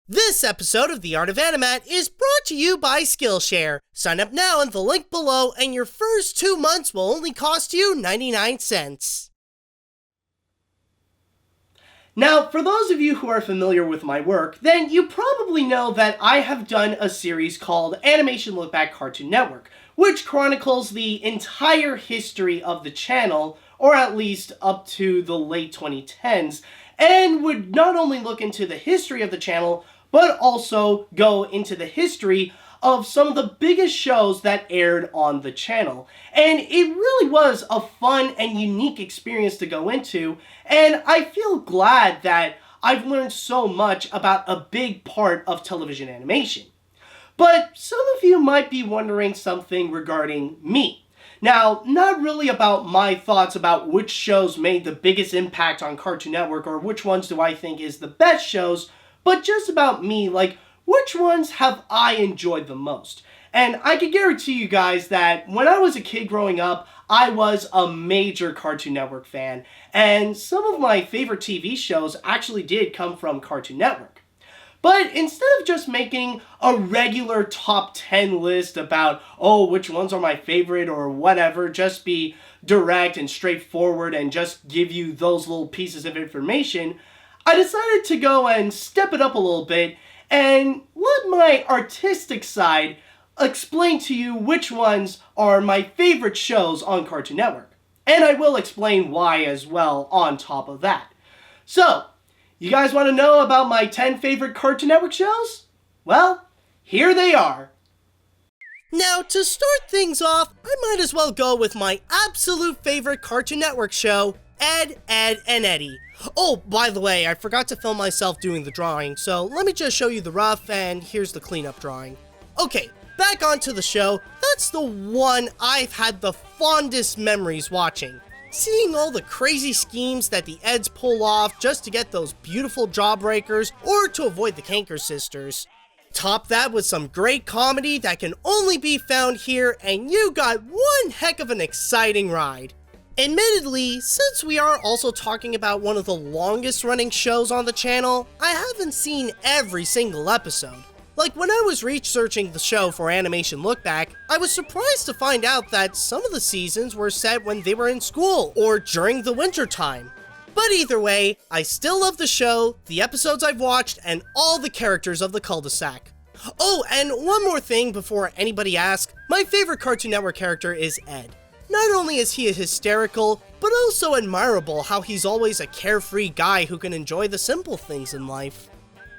This episode of The Art of AniMat is brought to you by Skillshare. Sign up now in the link below and your first 2 months will only cost you 99 cents. Now, for those of you who are familiar with my work, then you probably know that I have done a series called Animation Look Back Cartoon Network, which chronicles the entire history of the channel, or at least up to the late 2010s, and would not only look into the history of the channel, but also go into the history of some of the biggest shows that aired on the channel. And it really was a fun and unique experience to go into, and I feel glad that I've learned so much about a big part of television animation. But some of you might be wondering something regarding me. Now, not really about my thoughts about which shows made the biggest impact on Cartoon Network or which ones do I think is the best shows, but just about me, like, which ones have I enjoyed the most? And I can guarantee you guys that when I was a kid growing up, I was a major Cartoon Network fan, and some of my favorite TV shows actually did come from Cartoon Network. But instead of just making a regular top 10 list about, oh, which ones are my favorite or whatever, just be direct and straightforward and just give you those little pieces of information, I decided to go and step it up a little bit and let my artistic side explain to you which ones are my favorite shows on Cartoon Network. And I will explain why as well on top of that. So, you guys want to know about my 10 favorite Cartoon Network shows? Well, here they are. Now, to start things off, I might as well go with my absolute favorite Cartoon Network show, Ed, Edd and Eddy. Oh, by the way, I forgot to film myself doing the drawing, so let me just show you the rough, and here's the cleanup drawing. Okay, back onto the show. That's the one I've had the fondest memories watching. Seeing all the crazy schemes that the Eds pull off just to get those beautiful jawbreakers or to avoid the Canker sisters. Top that with some great comedy that can only be found here, and you got one heck of an exciting ride. Admittedly, since we are also talking about one of the longest running shows on the channel, I haven't seen every single episode. Like when I was researching the show for Animation Look Back, I was surprised to find out that some of the seasons were set when they were in school or during the winter time. But either way, I still love the show, the episodes I've watched, and all the characters of the cul-de-sac. Oh, and one more thing before anybody asks, my favorite Cartoon Network character is Ed. Not only is he hysterical, but also admirable how he's always a carefree guy who can enjoy the simple things in life.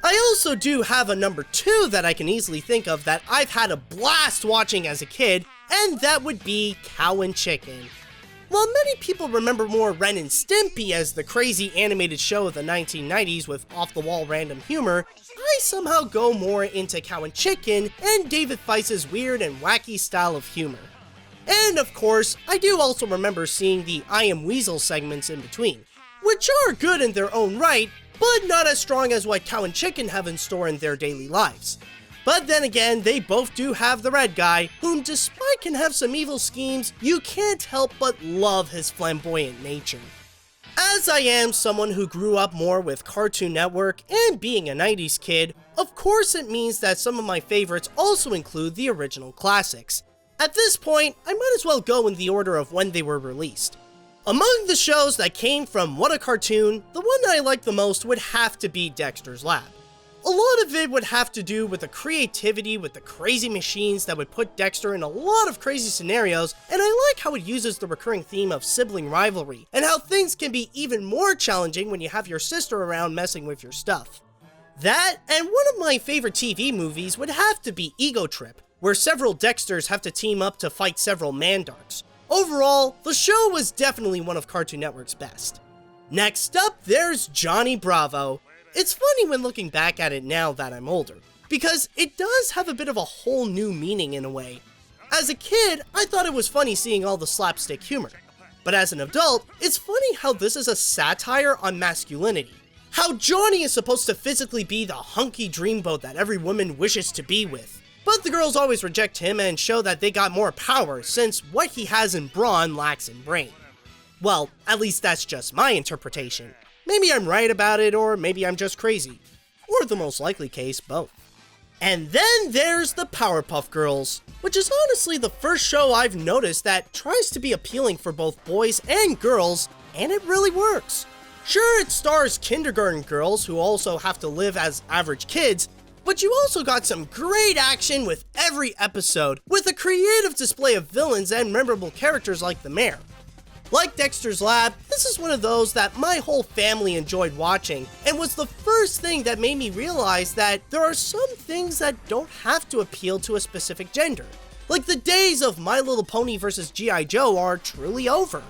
I also do have a number 2 that I can easily think of that I've had a blast watching as a kid, and that would be Cow and Chicken. While many people remember more Ren and Stimpy as the crazy animated show of the 1990s with off-the-wall random humor, I somehow go more into Cow and Chicken and David Feist's weird and wacky style of humor. And of course, I do also remember seeing the I Am Weasel segments in between, which are good in their own right, but not as strong as what Cow and Chicken have in store in their daily lives. But then again, they both do have the red guy, whom despite can have some evil schemes, you can't help but love his flamboyant nature. As I am someone who grew up more with Cartoon Network and being a 90s kid, of course it means that some of my favorites also include the original classics. At this point, I might as well go in the order of when they were released. Among the shows that came from What a Cartoon, the one I like the most would have to be Dexter's Lab. A lot of it would have to do with the creativity with the crazy machines that would put Dexter in a lot of crazy scenarios, and I like how it uses the recurring theme of sibling rivalry, and how things can be even more challenging when you have your sister around messing with your stuff. That, and one of my favorite TV movies would have to be Ego Trip, where several Dexters have to team up to fight several Mandarks. Overall, the show was definitely one of Cartoon Network's best. Next up, there's Johnny Bravo. It's funny when looking back at it now that I'm older, because it does have a bit of a whole new meaning in a way. As a kid, I thought it was funny seeing all the slapstick humor. But as an adult, it's funny how this is a satire on masculinity. How Johnny is supposed to physically be the hunky dreamboat that every woman wishes to be with. But the girls always reject him and show that they got more power since what he has in brawn lacks in brain. Well, at least that's just my interpretation. Maybe I'm right about it, or maybe I'm just crazy. or the most likely case, both. And then there's the Powerpuff Girls, which is honestly the first show I've noticed that tries to be appealing for both boys and girls, and it really works. Sure, it stars kindergarten girls who also have to live as average kids, but you also got some great action with every episode, with a creative display of villains and memorable characters like the mayor. Like Dexter's Lab, this is one of those that my whole family enjoyed watching, and was the first thing that made me realize that there are some things that don't have to appeal to a specific gender. Like the days of My Little Pony vs. G.I. Joe are truly over.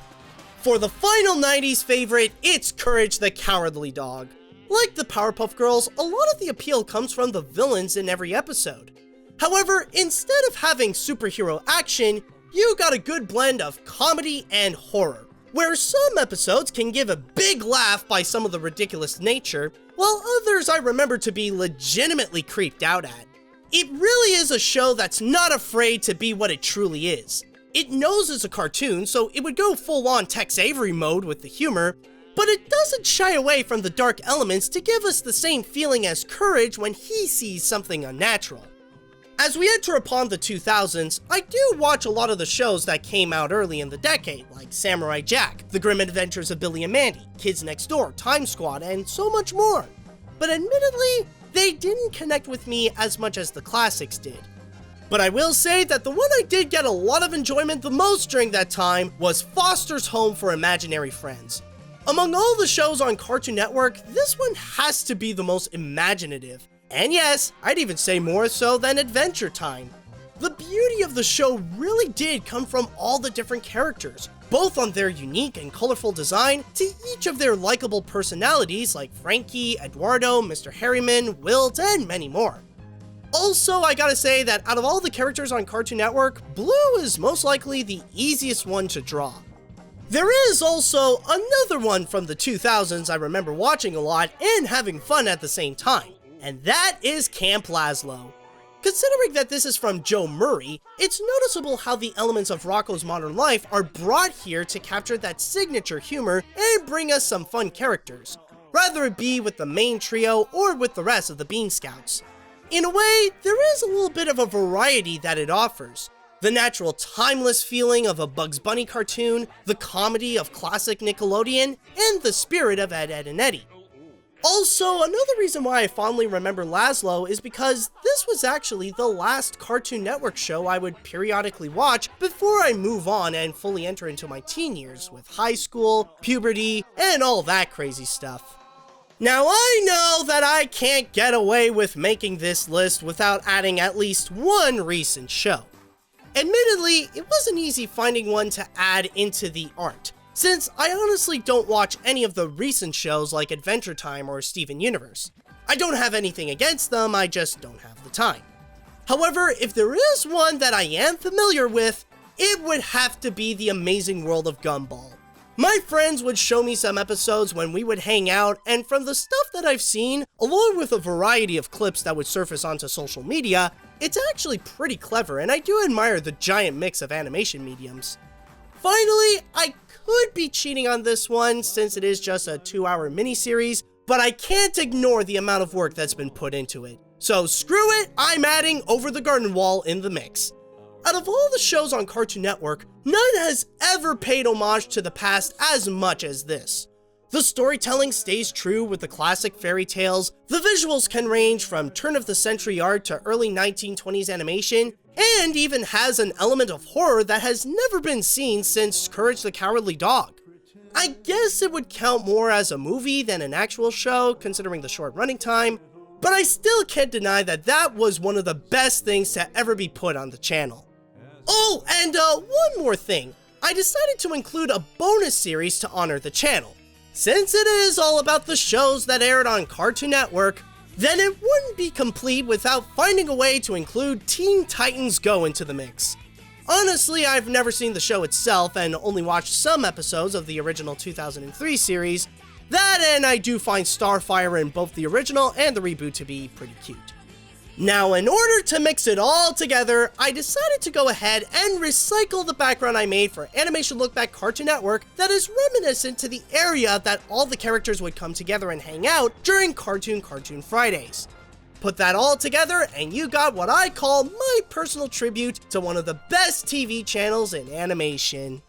For the final 90s favorite, it's Courage the Cowardly Dog. Like the Powerpuff Girls, a lot of the appeal comes from the villains in every episode. However, instead of having superhero action, you got a good blend of comedy and horror, where some episodes can give a big laugh by some of the ridiculous nature, while others I remember to be legitimately creeped out at. It really is a show that's not afraid to be what it truly is. It knows it's a cartoon, so it would go full-on Tex Avery mode with the humor, but it doesn't shy away from the dark elements to give us the same feeling as Courage when he sees something unnatural. As we enter upon the 2000s, I do watch a lot of the shows that came out early in the decade, like Samurai Jack, The Grim Adventures of Billy and Mandy, Kids Next Door, Time Squad, and so much more. But admittedly, they didn't connect with me as much as the classics did. But I will say that the one I did get a lot of enjoyment the most during that time was Foster's Home for Imaginary Friends. Among all the shows on Cartoon Network, this one has to be the most imaginative. And yes, I'd even say more so than Adventure Time. The beauty of the show really did come from all the different characters, both on their unique and colorful design to each of their likable personalities like Frankie, Eduardo, Mr. Harriman, Wilt, and many more. Also, I gotta say that out of all the characters on Cartoon Network, Blue is most likely the easiest one to draw. There is also another one from the 2000s I remember watching a lot and having fun at the same time, and that is Camp Lazlo. Considering that this is from Joe Murray, it's noticeable how the elements of Rocko's Modern Life are brought here to capture that signature humor and bring us some fun characters, whether it be with the main trio or with the rest of the Bean Scouts. In a way, there is a little bit of a variety that it offers. The natural timeless feeling of a Bugs Bunny cartoon, the comedy of classic Nickelodeon, and the spirit of Ed, Edd and Eddy. Also, another reason why I fondly remember Lazlo is because this was actually the last Cartoon Network show I would periodically watch before I move on and fully enter into my teen years with high school, puberty, and all that crazy stuff. Now I know that I can't get away with making this list without adding at least one recent show. Admittedly, it wasn't easy finding one to add into the art, since I honestly don't watch any of the recent shows like Adventure Time or Steven Universe. I don't have anything against them, I just don't have the time. However, if there is one that I am familiar with, it would have to be The Amazing World of Gumball. My friends would show me some episodes when we would hang out, and from the stuff that I've seen, along with a variety of clips that would surface onto social media, it's actually pretty clever, and I do admire the giant mix of animation mediums. Finally, I could be cheating on this one since it is just a 2-hour miniseries, but I can't ignore the amount of work that's been put into it. So screw it, I'm adding Over the Garden Wall in the mix. Out of all the shows on Cartoon Network, none has ever paid homage to the past as much as this. The storytelling stays true with the classic fairy tales, the visuals can range from turn-of-the-century art to early 1920s animation, and even has an element of horror that has never been seen since Courage the Cowardly Dog. I guess it would count more as a movie than an actual show, considering the short running time, but I still can't deny that that was one of the best things to ever be put on the channel. Oh, and one more thing. I decided to include a bonus series to honor the channel. Since it is all about the shows that aired on Cartoon Network, then it wouldn't be complete without finding a way to include Teen Titans Go into the mix. Honestly, I've never seen the show itself and only watched some episodes of the original 2003 series. That, and I do find Starfire in both the original and the reboot to be pretty cute. Now, in order to mix it all together, I decided to go ahead and recycle the background I made for Animation Look Back Cartoon Network that is reminiscent to the area that all the characters would come together and hang out during Cartoon Fridays. Put that all together and you got what I call my personal tribute to one of the best TV channels in animation.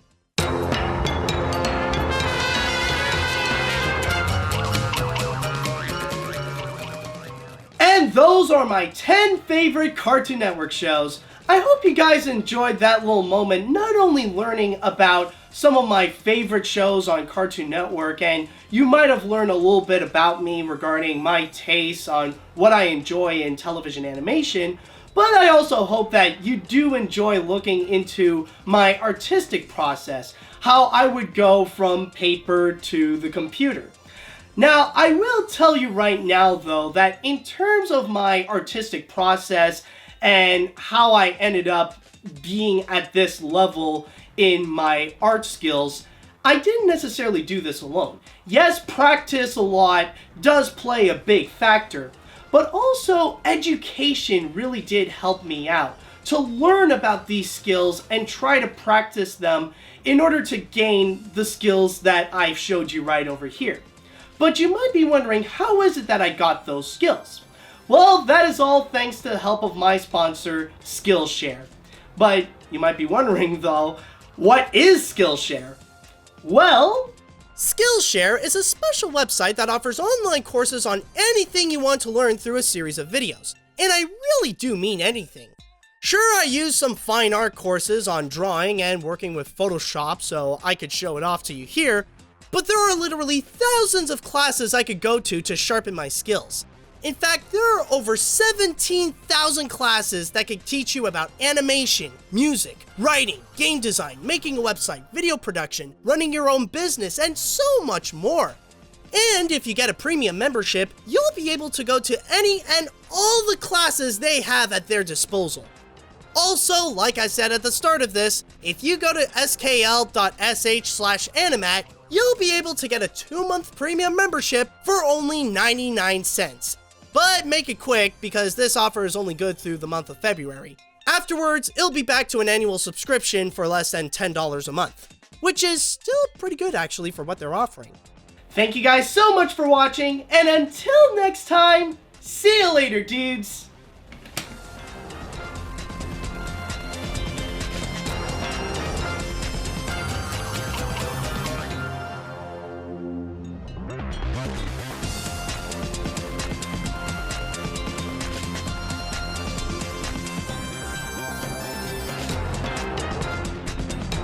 And those are my 10 favorite Cartoon Network shows. I hope you guys enjoyed that little moment, not only learning about some of my favorite shows on Cartoon Network, and you might have learned a little bit about me regarding my tastes on what I enjoy in television animation, but I also hope that you do enjoy looking into my artistic process, how I would go from paper to the computer. Now, I will tell you right now, though, that in terms of my artistic process and how I ended up being at this level in my art skills, I didn't necessarily do this alone. Yes, practice a lot does play a big factor, but also education really did help me out to learn about these skills and try to practice them in order to gain the skills that I've showed you right over here. But you might be wondering, how is it that I got those skills? Well, that is all thanks to the help of my sponsor, Skillshare. But you might be wondering though, what is Skillshare? Well, Skillshare is a special website that offers online courses on anything you want to learn through a series of videos. And I really do mean anything. Sure, I use some fine art courses on drawing and working with Photoshop so I could show it off to you here, but there are literally thousands of classes I could go to sharpen my skills. In fact, there are over 17,000 classes that could teach you about animation, music, writing, game design, making a website, video production, running your own business, and so much more. And if you get a premium membership, you'll be able to go to any and all the classes they have at their disposal. Also, like I said at the start of this, if you go to skl.sh/animat, you'll be able to get a 2-month premium membership for only 99 cents. But make it quick because this offer is only good through the month of February. Afterwards, it'll be back to an annual subscription for less than $10 a month, which is still pretty good actually for what they're offering. Thank you guys so much for watching, and until next time, see you later, dudes!